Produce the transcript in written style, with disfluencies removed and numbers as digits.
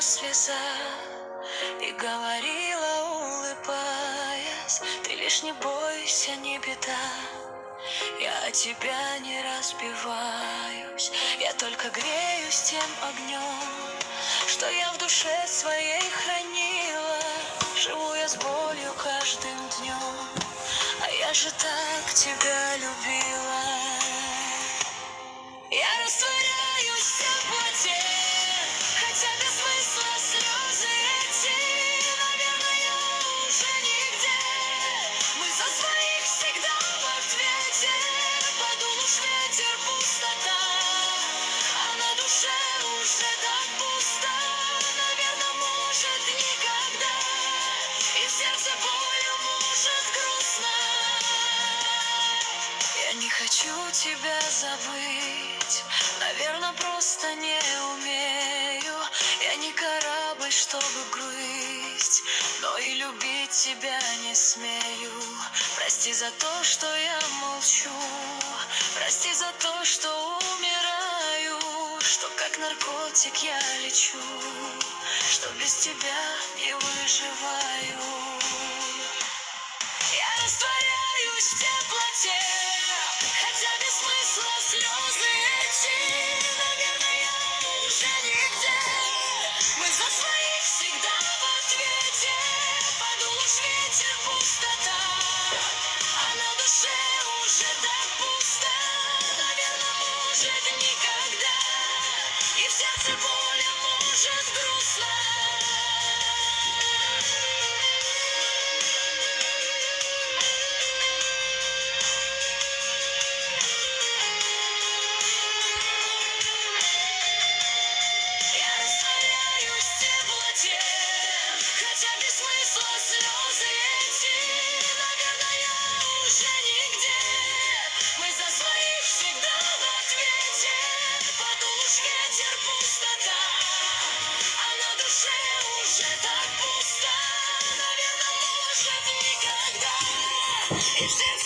слеза и говорила, улыбаясь: ты лишь не бойся, не беда, я от тебя не разбиваюсь, я только греюсь тем огнем, что я в душе своей хранила. Живу я с болью каждым днем, а я же так тебя любила. Я растворяюсь в теплоте, хотя без смысла слезы эти, наверное, уже нигде. Мы за своих всегда в ответе, подул уж ветер, пустота, а на душе уже так пусто, наверное, может никогда, и в сердце болью может грустно. Я не хочу тебя забыть, наверное, просто не умею. Я не корабль, чтобы грызть, но и любить тебя не смею. Прости за то, что я молчу, прости за то, что умираю, что как наркотик я лечу, что без тебя не выживаю. Я растворяюсь в теплоте, хотя без смысла слезы эти, наверное, уже нигде. Мы за своих всегда в ответе, подул уж ветер, пустота, а на душе уже так пусто, наверное, может никогда, и в сердце болью может грустно. Я растворяюсь в теплоте, хотя без смысла слезы эти, наверное, уже нигде. Мы за своих всегда в ответе, подул уж ветер, пустота, а на душе уже так пусто, наверное, может никогда, и все